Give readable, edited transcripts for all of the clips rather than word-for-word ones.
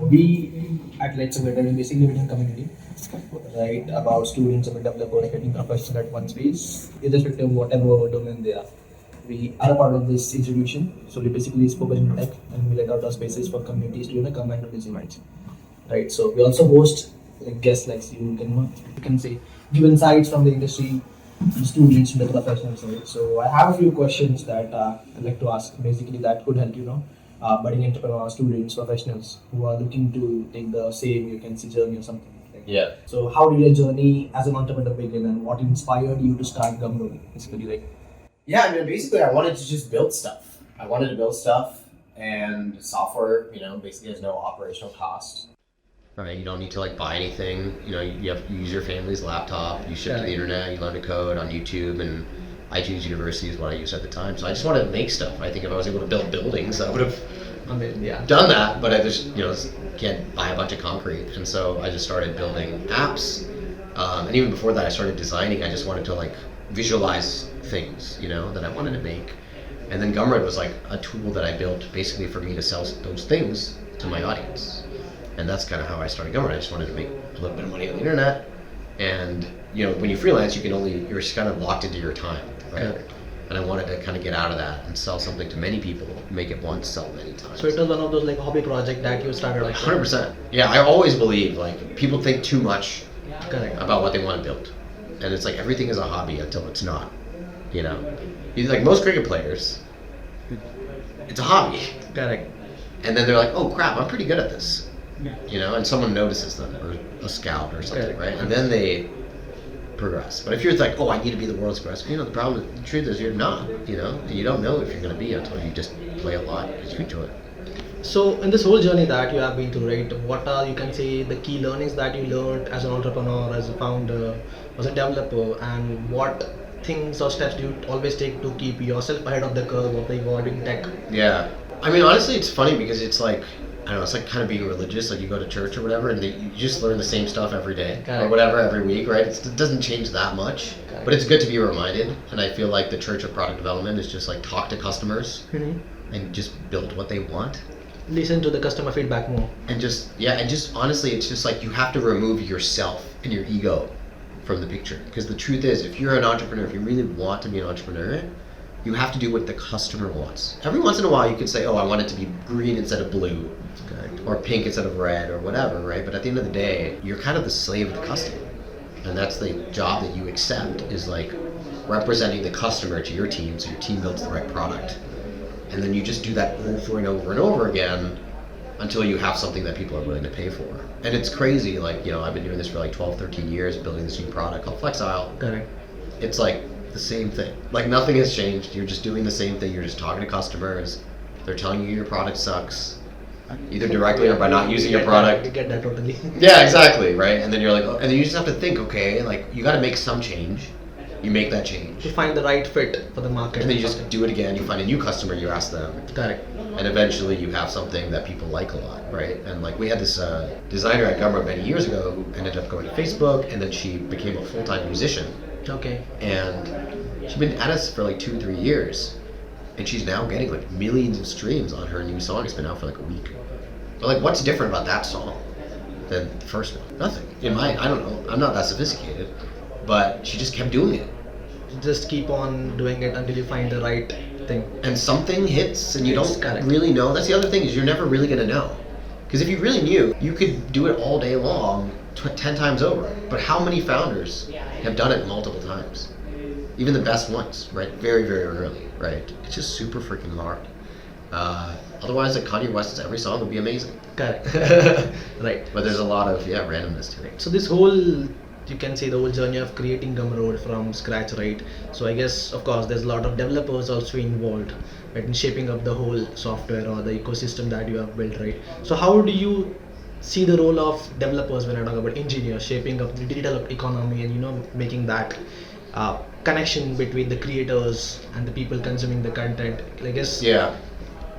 we at Let's Say are basically building a community, right, about students or developers getting professional at one space, irrespective of whatever domain they are. We are a part of this institution, so we basically focus on tech and we let out our spaces for communities to come and do these events, right? So we also host like guests like you can say give insights from the industry, the students, to the professionals, right? So I have a few questions that I'd like to ask, basically that could help budding entrepreneurs, students, professionals who are looking to take the same journey or something. Like Yeah. so, how did your journey as an entrepreneur begin, and what inspired you to start Gumroad? Basically, like Yeah, I mean, basically, I wanted to just build stuff. I wanted to build stuff, and software, basically has no operational cost. Right, you don't need to like buy anything. You use your family's laptop. You ship to the internet. You learn to code on YouTube, and iTunes University is what I used at the time. So I just wanted to make stuff. I think if I was able to build buildings, I would have done that. But I just can't buy a bunch of concrete, and so I just started building apps. And even before that, I started designing. I just wanted to like visualize things, that I wanted to make. And then Gumroad was like a tool that I built basically for me to sell those things to my audience. And that's kind of how I started Gumroad. I just wanted to make a little bit of money on the internet. And, when you freelance, you're just kind of locked into your time, right? Correct. And I wanted to kind of get out of that and sell something to many people, make it once, sell many times. so, it was one of those like hobby project that you started. Like 100%. Yeah, I always believe like people think too much Correct. about what they want to build. And it's like everything is a hobby until it's not. Like most cricket players, it's a hobby. Correct. And then they're like, oh crap, I'm pretty good at this. And someone notices them, or a scout or something, Correct. right? And then they progress. But if you're like, oh, I need to be the world's best, the truth is you're not, and you don't know if you're going to be until you just play a lot because you enjoy it. So, in this whole journey that you have been through, right, what are, you can say, the key learnings that you learned as an entrepreneur, as a founder, as a developer, and what things or steps do you always take to keep yourself ahead of the curve of the evolving tech? Yeah. I mean, honestly, it's funny because it's like, I don't know, it's like kind of being religious, like you go to church or whatever, and you just learn the same stuff every day or whatever every week, right? It doesn't change that much, but it's good to be reminded. And I feel like the church of product development is just like talk to customers and just build what they want. Listen to the customer feedback more. And just honestly, it's just like you have to remove yourself and your ego from the picture. Because the truth is, if you're an entrepreneur, if you really want to be an entrepreneur, you have to do what the customer wants. Every once in a while you could say, oh, I want it to be green instead of blue, or pink instead of red, or whatever, right? But at the end of the day, you're kind of the slave of the customer. And that's the job that you accept, is like representing the customer to your team so your team builds the right product. And then you just do that over and over and over again until you have something that people are willing to pay for. And it's crazy, like, I've been doing this for like 12, 13 years, building this new product called Flexile. Correct. It's like the same thing. Like nothing has changed. You're just doing the same thing. You're just talking to customers. They're telling you your product sucks, either directly or by not using your product. You get that totally. Yeah, exactly, right? And then you're like, oh, and then you just have to think, okay, like you got to make some change. You make that change. To find the right fit for the market. And then you just do it again. You find a new customer, you ask them. Correct. And eventually you have something that people like a lot, right? And like we had this designer at Gumroad many years ago who ended up going to Facebook, and then she became a full-time musician. Okay. And she's been at us for like 2-3 years, and she's now getting like millions of streams on her new song. It's been out for like a week. But like, what's different about that song than the first one? Nothing. I don't know. I'm not that sophisticated, but she just kept doing it. Just keep on doing it until you find the right thing. And something hits, and you don't really know. That's the other thing, is you're never really gonna know. Because if you really knew, you could do it all day long, 10 times over. But how many founders have done it multiple times? Even the best ones, right? Very, very early, right? It's just super freaking hard. Otherwise, like Kanye West's every song would be amazing. Correct. Right. But there's a lot of randomness to it. So this whole, you can say, the whole journey of creating Gumroad from scratch, right? So I guess, of course, there's a lot of developers also involved, right, in shaping up the whole software or the ecosystem that you have built, right? So how do you see the role of developers when I talk about engineers shaping up the digital economy and making that connection between the creators and the people consuming the content? I guess.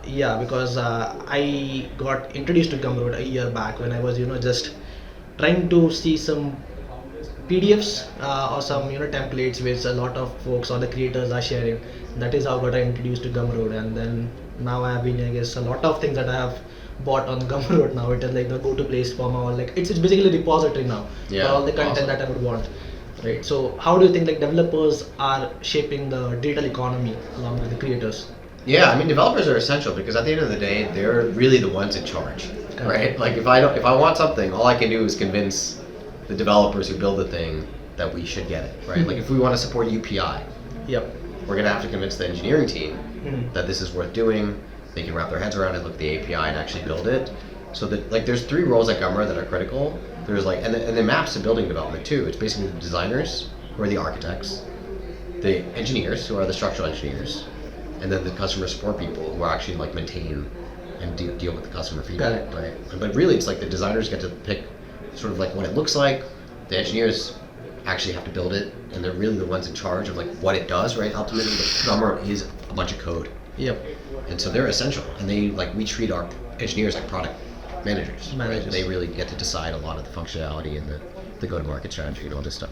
Yeah, because I got introduced to Gumroad a year back when I was just trying to see some PDFs or some templates which a lot of folks or the creators are sharing. That is how I got introduced to Gumroad, and then now I have been, I guess, a lot of things that I have bought on Gumroad now. It is like the go-to place for my all, like it's basically a repository now Yeah, for all the content awesome. that I would want. Right. So how do you think like developers are shaping the digital economy along with the creators? Yeah, I mean developers are essential because at the end of the day, they're really the ones in charge, right? Like if I want something, all I can do is convince the developers who build the thing that we should get it, right? Like if we want to support UPI, Yep. we're gonna have to convince the engineering team Mhm. that this is worth doing. They can wrap their heads around it, look at the API, and actually build it. So that like there's three roles at Gumroad that are critical. There's like and it maps to building development too. It's basically the designers who are the architects, the engineers who are the structural engineers, and then the customer support people who are actually like maintain and deal with the customer feedback, right? But really, it's like the designers get to pick sort of like what it looks like. The engineers actually have to build it, and they're really the ones in charge of like what it does, right? Ultimately, the Gumroad is a bunch of code, Yep. and so they're essential. And they like we treat our engineers like product managers. Right? They really get to decide a lot of the functionality and the go-to-market strategy and all this stuff.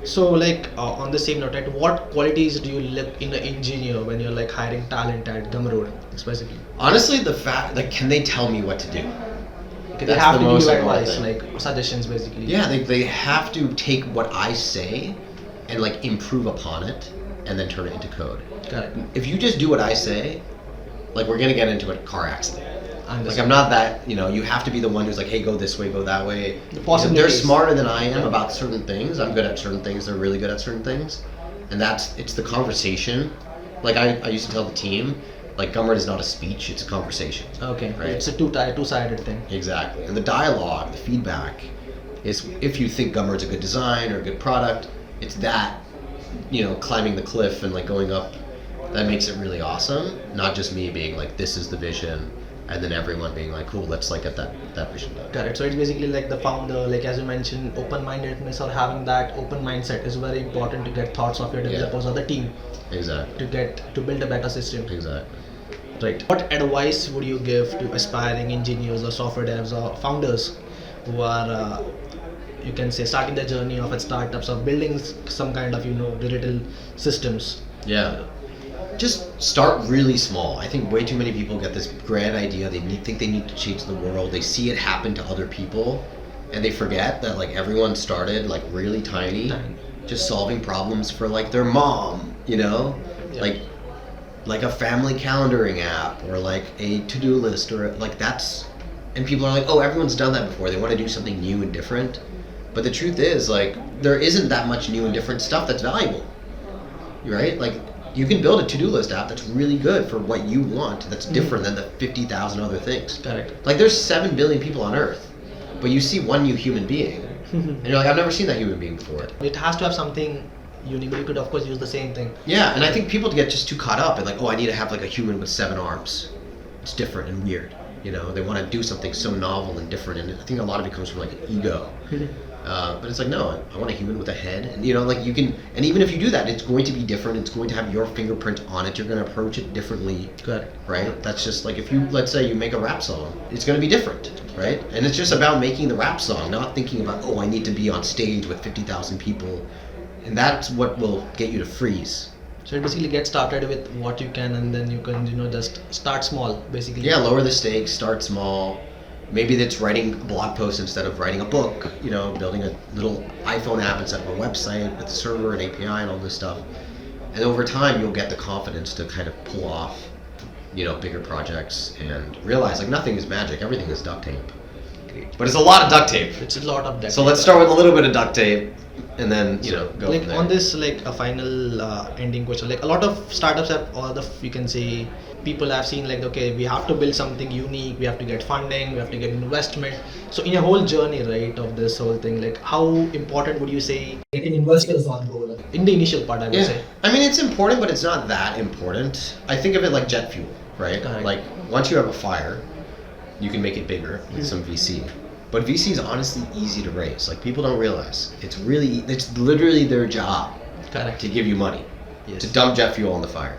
So like on the same note, right, what qualities do you look in an engineer when you're like hiring talent at Gumroad specifically? Honestly, the fact like can they tell me what to do? Okay, they That's have the to give most you important advice, thing. like suggestions basically. Yeah, they have to take what I say and like improve upon it and then turn it into code. Correct. If you just do what I say, like we're gonna get into a car accident. I Like understand. I'm not that, you have to be the one who's like, hey, go this way, go that way. The You know, they're possibilities. smarter than I am about certain things. I'm good at certain things. They're really good at certain things, and it's the conversation. Like I used to tell the team, like Gumroad is not a speech; it's a conversation. Okay. Right. It's a two-sided thing. Exactly. And the dialogue, the feedback, is if you think Gumroad's a good design or a good product, it's that, climbing the cliff and like going up, that makes it really awesome. Not just me being like, this is the vision, and then everyone being like, cool, let's like get that vision done. Correct. So it's basically like the founder, like as you mentioned, open-mindedness or having that open mindset is very important to get thoughts of your developers or the team Exactly. to build a better system. Exactly. Right. What advice would you give to aspiring engineers or software devs or founders who are, you can say, starting the journey of startups or building some kind of, digital systems? Yeah. Just start really small. I think way too many people get this grand idea. Think they need to change the world. They see it happen to other people, and they forget that like everyone started like really tiny, just solving problems for like their mom. Yeah. Like a family calendaring app or like a to-do list or like that's. And people are like, oh, everyone's done that before. They want to do something new and different, but the truth is like there isn't that much new and different stuff that's valuable, right? Like. You can build a to-do list app that's really good for what you want, that's different than the 50,000 other things. Correct. Like there's 7 billion people on Earth, but you see one new human being, and you're like, I've never seen that human being before. It has to have something unique, but you could of course use the same thing. Yeah, and I think people get just too caught up in like, oh, I need to have like a human with 7 arms. It's different and weird. They want to do something so novel and different, and I think a lot of it comes from like an ego. But it's like, no, I want a human with a head. And, like you can, and even if you do that, it's going to be different. It's going to have your fingerprint on it. You're going to approach it differently. Correct. Right? That's just like if you, let's say you make a rap song, it's going to be different. Right? And it's just about making the rap song, not thinking about, oh, I need to be on stage with 50,000 people. And that's what will get you to freeze. So it basically get started with what you can, and then you can, just start small, basically. Yeah, lower the stakes, start small. Maybe that's writing blog posts instead of writing a book, building a little iPhone app instead of a website with a server and API and all this stuff. And over time, you'll get the confidence to kind of pull off, bigger projects and realize like nothing is magic, everything is duct tape. Great. But it's a lot of duct tape. It's a lot of that. So let's start with a little bit of duct tape and then, go like from there. on this, like a final ending question, like a lot of startups have, or you can say people have seen like, okay, we have to build something unique, we have to get funding, we have to get investment. So in your whole journey, right, of this whole thing, like how important would you say getting investors on board in the initial part, I would say? I mean, it's important, but it's not that important. I think of it like jet fuel, right? Correct. Like once you have a fire, you can make it bigger with some VC. But VC is honestly easy to raise. Like people don't realize it's literally their job Correct. to give you money, Yes. to dump jet fuel on the fire,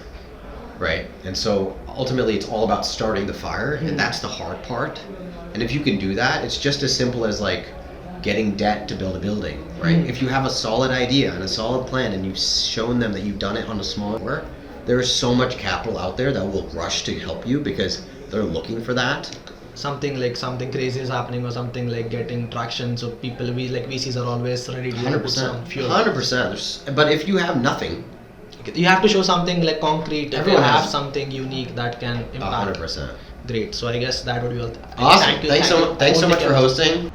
right? And so ultimately it's all about starting the fire, and that's the hard part. And if you can do that, it's just as simple as like getting debt to build a building, right? If you have a solid idea and a solid plan and you've shown them that you've done it on a small work, there is so much capital out there that will rush to help you because they're looking for that. something crazy is happening or something like getting traction, so people VCs are always ready to put some 100%. fuel. 100%. But if you have nothing, You have to show something like concrete. If you Everyone have has- something unique that can impact. 100%. Great. So I guess that would be all. Awesome. Thank you. Thanks so much for hosting.